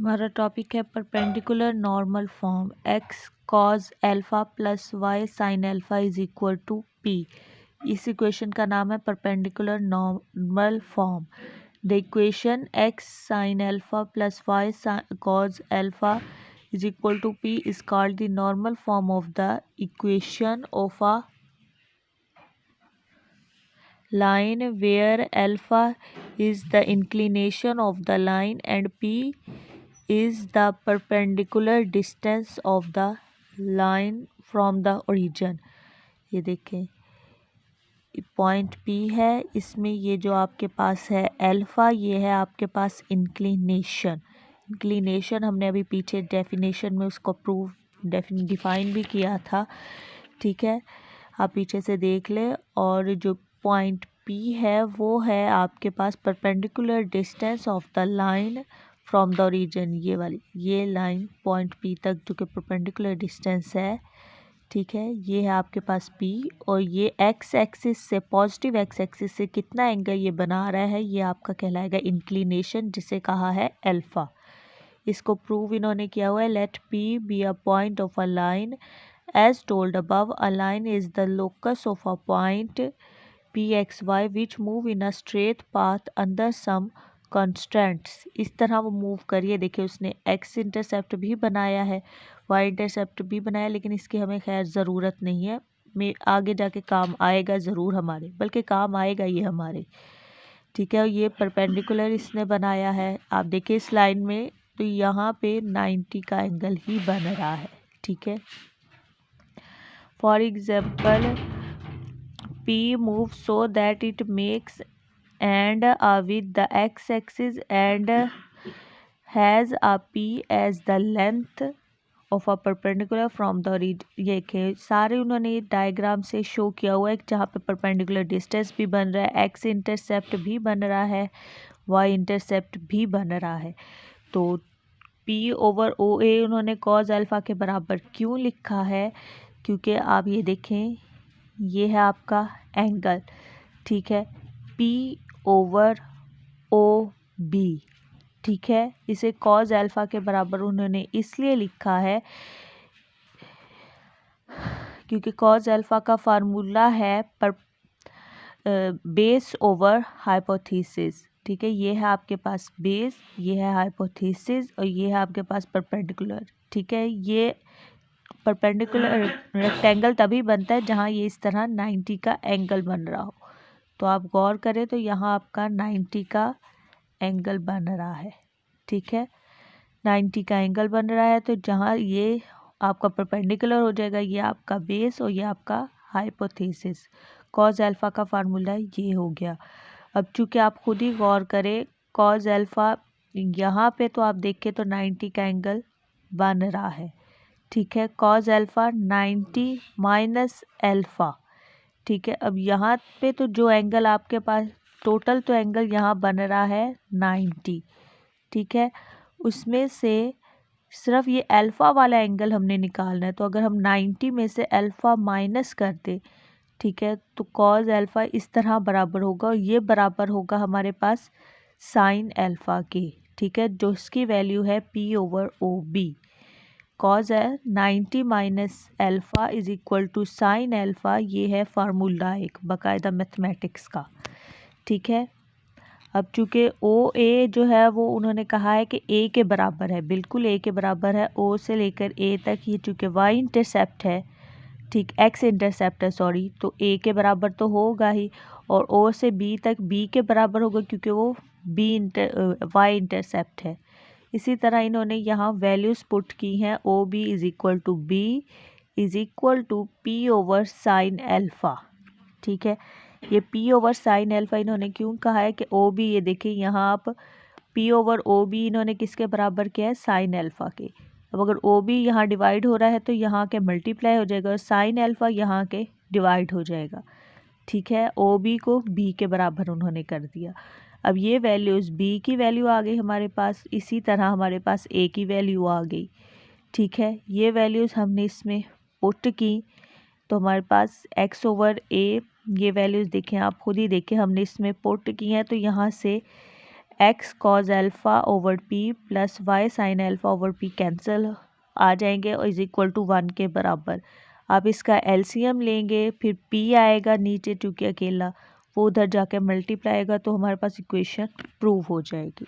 हमारा टॉपिक है perpendicular normal form x cos alpha plus y sine alpha is equal to p. इस equation का नाम है perpendicular normal form. The equation x sine alpha plus y cos alpha is equal to p is called the normal form of the equation of a line where alpha is the inclination of the line and p is the perpendicular distance of the line from the origin। ये देखें point P है, इसमें ये जो आपके पास है alpha, ये है आपके पास इंक्लिनेशन। इंक्लिनेशन हमने अभी पीछे डेफिनेशन में उसको डिफाइन भी किया था, ठीक है, आप पीछे से देख ले। और जो पॉइंट P है वो है आपके पास perpendicular distance of the line from the origin. ये वाली ये लाइन पॉइंट P तक जो कि परपेंडिकुलर डिस्टेंस है, ठीक है, ये है आपके पास P। और ये एक्स एक्सिस से पॉजिटिव एक्स एक्सिस से कितना एंगल ये बना रहा है, ये आपका कहलाएगा इंक्लिनेशन, जिसे कहा है अल्फ़ा। इसको प्रूव इन्होंने किया हुआ है। Let P be a point of a line as told above. A line is the locus of a point PXY which move in a straight path under some constants. इस तरह वो move करिए। देखिए उसने एक्स इंटरसेप्ट भी बनाया है, Y intercept भी बनाया, लेकिन इसकी हमें खैर ज़रूरत नहीं है, में आगे जाके काम आएगा ज़रूर हमारे, बल्कि काम आएगा ये हमारे, ठीक है। और ये परपेंडिकुलर इसने बनाया है, आप देखिए इस लाइन में, तो यहाँ पे 90 का एंगल ही बन रहा है, ठीक है। For example P moves so that it makes and with the x-axis and has a P as the length of a perpendicular from the ये के सारे उन्होंने डायग्राम से शो किया हुआ है, जहाँ पे परपेंडिकुलर डिस्टेंस भी बन रहा है, x इंटरसेप्ट भी बन रहा है, y इंटरसेप्ट भी बन रहा है। तो P ओवर ओ ए उन्होंने कॉज अल्फ़ा के बराबर क्यों लिखा है, क्योंकि आप ये देखें ये है आपका एंगल, ठीक है, P ओवर ओ बी, ठीक है। इसे कॉज अल्फ़ा के बराबर उन्होंने इसलिए लिखा है क्योंकि कॉज अल्फ़ा का फार्मूला है पर बेस ओवर हाइपोथेसिस, ठीक है। ये है आपके पास बेस, ये है हाइपोथेसिस, और ये है आपके पास परपेंडिकुलर, ठीक है। ये परपेंडिकुलर रेक्टेंगल तभी बनता है जहाँ ये इस तरह 90 का एंगल बन रहा हो। तो आप गौर करें तो यहाँ आपका 90 का एंगल बन रहा है, ठीक है, 90 का एंगल बन रहा है। तो जहाँ ये आपका परपेंडिकुलर हो जाएगा, ये आपका बेस और ये आपका हाइपोथेसिस। कॉज अल्फ़ा का फार्मूला ये हो गया। अब चूँकि आप खुद ही गौर करें, कॉज अल्फ़ा यहाँ पे तो आप देखें तो 90 का एंगल बन रहा है, ठीक है। कॉज अल्फ़ा 90 माइनस अल्फ़ा, ठीक है। अब यहाँ पे तो जो एंगल आपके पास टोटल तो एंगल यहाँ बन रहा है 90, ठीक है, उसमें से सिर्फ ये अल्फ़ा वाला एंगल हमने निकालना है। तो अगर हम 90 में से अल्फ़ा माइनस कर दें, ठीक है, तो कॉज अल्फ़ा इस तरह बराबर होगा, और ये बराबर होगा हमारे पास साइन अल्फ़ा के, ठीक है, जो इसकी वैल्यू है P over O B. Cos है 90 minus alpha is equal to sine alpha, ये है फार्मूला एक बाकायदा मैथमेटिक्स का, ठीक है। अब चूँकि ओ ए जो है वो उन्होंने कहा है कि ए के बराबर है, बिल्कुल ए के बराबर है, ओ से लेकर ए तक। ये चूँकि वाई इंटरसेप्ट है, ठीक, एक्स इंटरसेप्ट है सॉरी, तो ए के बराबर तो होगा ही, और ओ से बी तक बी के बराबर होगा क्योंकि वो वाई इंटरसेप्ट है। इसी तरह इन्होंने यहाँ वैल्यूज़ पुट की हैं, O B is equal to B is equal to P over sine alpha, ठीक है। ये P ओवर साइन अल्फ़ा इन्होंने क्यों कहा है कि ओ बी, ये देखिए यहाँ आप P ओवर ओ बी इन्होंने किसके बराबर किया है, साइन अल्फ़ा के। अब अगर ओ बी यहाँ डिवाइड हो रहा है तो यहाँ के मल्टीप्लाई हो जाएगा, और साइन अल्फ़ा यहाँ के डिवाइड हो जाएगा, ठीक है। ओ बी को B के बराबर उन्होंने कर दिया। अब ये वैल्यूज़ B की वैल्यू आ गई हमारे पास, इसी तरह हमारे पास A की वैल्यू आ गई, ठीक है। ये वैल्यूज़ हमने इसमें पुट की तो हमारे पास x ओवर a, ये वैल्यूज़ देखें, आप खुद ही देखें, हमने इसमें पुट की हैं, तो यहाँ से x cos alpha over p plus y sine alpha over p cancel आ जाएंगे और इज़ इक्वल टू 1 के बराबर। आप इसका एलसीएम लेंगे, फिर पी आएगा नीचे चूँकि अकेला, वो उधर जाके मल्टीप्लाई आएगा, तो हमारे पास इक्वेशन प्रूव हो जाएगी।